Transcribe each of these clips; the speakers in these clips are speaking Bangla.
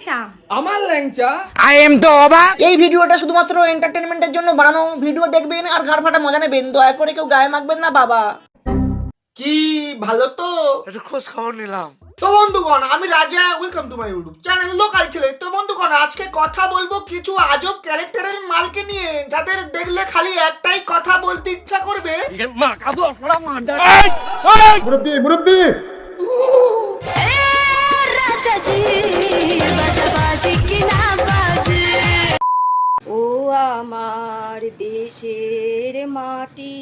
ল্যাংচা আমার ল্যাংচা আই এম তো অবাক। এই ভিডিওটা শুধুমাত্র এন্টারটেনমেন্টের জন্য বানানো। ভিডিও দেখবেন আর ঘাড় ফাটা মজা নেবেন, দয়া করে কেউ গায়ে মাখবেন না বাবা। কি ভালো তো একটু খোঁজ খবর নিলাম। তো বন্ধুগণ, আমি রাজা, welcome to my YouTube channel local ছেলে। তো বন্ধুগণ, আজকে কথা বলবো কিছু আজব ক্যারেক্টারের মালকে নিয়ে, যাদের দেখলে খালি একটাই কথা বলতে ইচ্ছা করবে। ও আমার দেশের মাটি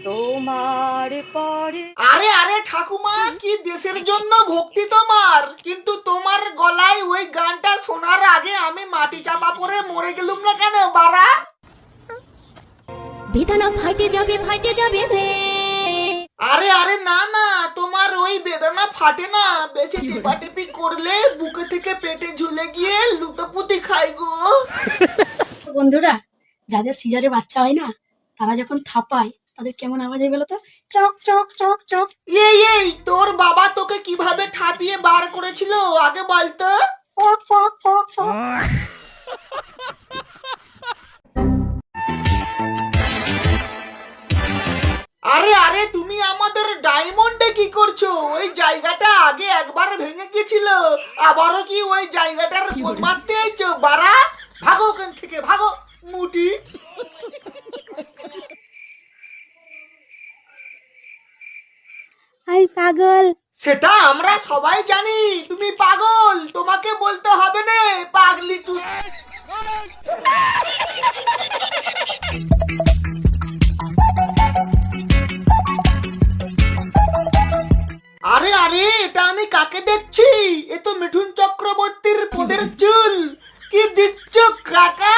তোমার পরে। আরে আরে ঠাকুমা, কি দেশের জন্য ভক্তি তোমার, কিন্তু তোমার গলায় ওই গানটা শোনার আগে আমি মাটি চাপা পড়ে মরে গেলুম না কেন বাড়া? বেদনা ফাটে যাবে রে। আরে আরে না না, তোমার ওই বেদনা ফাটে না, বেশি টিপাটিপি করলে বুকে থেকে পেটে ঝুলে গিয়ে লুটোপুটি খাই গো। বন্ধুরা, যাদের সিজারে বাচ্চা হয় না, তারা যখন থাপায় তাদের কেমন আওয়াজ হয় বলো তো? চক চক চক চক। এই তোর বাবা তোকে কিভাবে ঠাপিয়ে বার করেছিল আগে বলতো? পক পক পক পক। আরে আরে, তুমি আমাদের ডায়মন্ডে কি করছো? ওই জায়গাটা আগে একবার ভেঙে গেছিল, আবারও কি ওই জায়গাটার পোদ মারতে আইছো বাড়া? ভাগো ওখান থেকে, ভাগো মুটি। আই পাগল। সেটা আমরা সবাই জানি তুমি পাগল, তোমাকে বলতে হবে না পাগলি চুপ। আরে আরে, এটা আমি কাকে দেখছি? এ তো মিঠুন চক্রবর্তীর পোদের চুল। কি দিচ্ছ কাকা?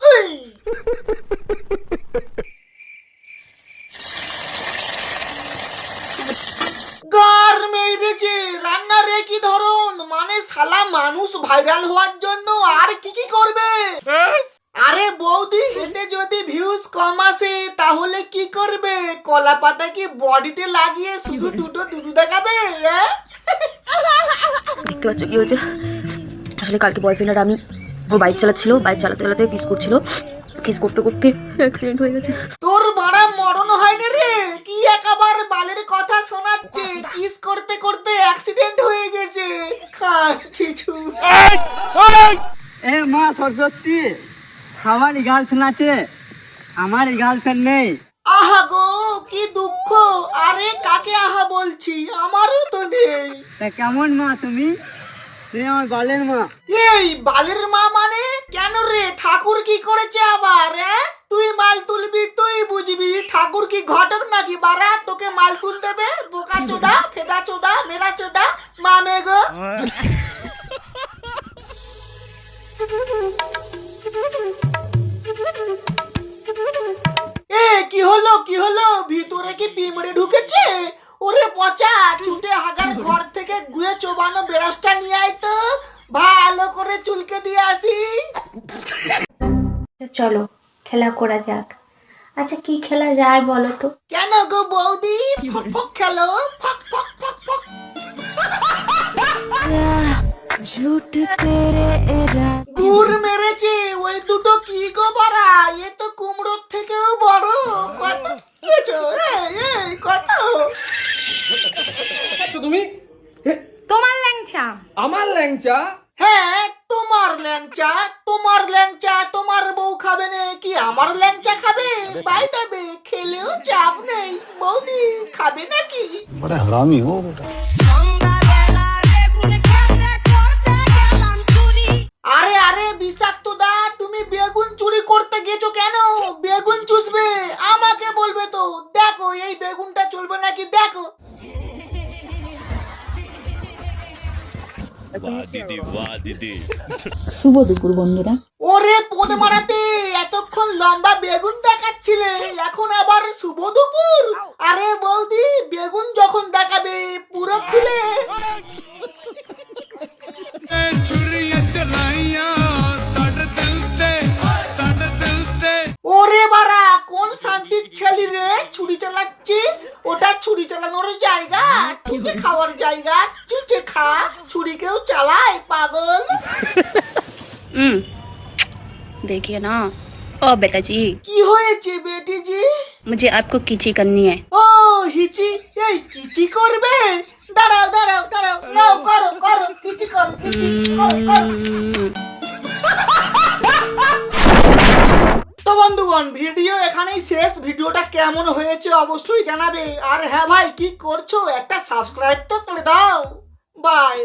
উই। গার মেরেছে, রান্নার কি ধরন, মানে শালা মানুষ ভাইরাল হওয়ার জন্য আর কি কি করবে? আরে বৌদি, এতে যদি ভিউজ কম আসে তাহলে কি করবে? কলা পাতা কি বডিতে লাগিয়ে শুধু দুটো দুধু দেখাবে? দেখতে পাচ্ছ কি হয়েছে? আসলে কালকে বয়ফ্রেন্ড আর আমি, ও বাইক চালাচ্ছিল, বাইক চালাতে চালাতে কিস করছিল, কিস করতে করতে অ্যাক্সিডেন্ট হয়ে গেছে। তোর বাড়া মরণ হয়নি রে, কি একাবার বালের কথা শোনাচ্ছে? কিস করতে করতে অ্যাক্সিডেন্ট হয়ে গেছে, খাস কিছু। এ মা সরস্বতী, আমার গার্লফ্রেন্ড আছে, আমার গার্লফ্রেন্ড নেই। আহা গো, কি দুঃখ। আরে কাকে আহা বলছি, আমারও তো নেই। তা কেমন মা তুমি? তুমি আমার বালের মা। এই বালের মা মানে? কেন রে, ঠাকুর কি করেছে আবার? তুই মাল তুলবি, তুই বুঝবি। ঠাকুর কি ঘটক নাকি বাড়া তোকে মাল তুল দেবে? বোকা চোদা, ফেদা চোদা, মেরা চোদা, মামে গো। কি হলো কি হলো, ভিতরে কি পিমড়ে ঢুকেছে? ওরে পচা, ছুটে হাগার ঘর থেকে গুয়ে চোবানো বেরাসটা নিয়ে আয় তো, ভালো করে চুলকে দিয়ে আসি। চলো খেলা করা যাক। আচ্ছা কি খেলা যায় বলো তো? কেন গো বৌদি, ফক ফক খেলো, ফক ফক ফক ফক। গুড় মেরেছে, ওই দুটো কি গো বাড়া? এ তো কুমড়োর থেকেও বড়। কত খেয়েছো? এই কত? তুমি তোমার ল্যাংচা আমার ল্যাংচা হ্যাঁ, তোমার ল্যাংচা, তোমার ল্যাংচা তোমার বউ খাবে না কি আমার ল্যাংচা খাবে? বাই দেবে, খেলেও চাপ নেই। বৌদি খাবে নাকি? বড় হারামি হো বেটা। আরে আরে বিষাক্ত দা, তুমি বেগুন চুরি করতে গেছো কেন? বেগুন চুষবে, আমাকে বলবে তো। দেখো এই বেগুনটা চলবে নাকি দেখো। শুভ দুপুর বন্ধুরা। ওরে পোদ মারাতে, এতক্ষণ লম্বা বেগুন দেখাচ্ছিলে, এখন আবার শুভ দুপুর? আরে বৌদি, বেগুন যখন দেখাবে পুরো খুলে। ওরে বাড়া, কোন শান্তির ছেলে রে, ছুরি চালাচ্ছিস? ওটা ছুরি চালানোর জায়গা, চুচে খাওয়ার জায়গা। চুচে খা, ছুরি কেউ চালায় পাগল। देखिए ना ओ बेटा जी কি হয়েছে বেটি জি? मुझे आपको किची करनी है ও হিচি, এই কিচি করবে? দাঁড়াও দাঁড়াও দাঁড়াও, নাও করো করো, কিচি করো, কিচি করো করো। তো বন্ধুগণ, ভিডিও এখানেই শেষ। ভিডিওটা কেমন হয়েছে অবশ্যই জানাবে। আর হ্যাঁ ভাই, কি করছো? একটা সাবস্ক্রাইব তো করে দাও। বাই।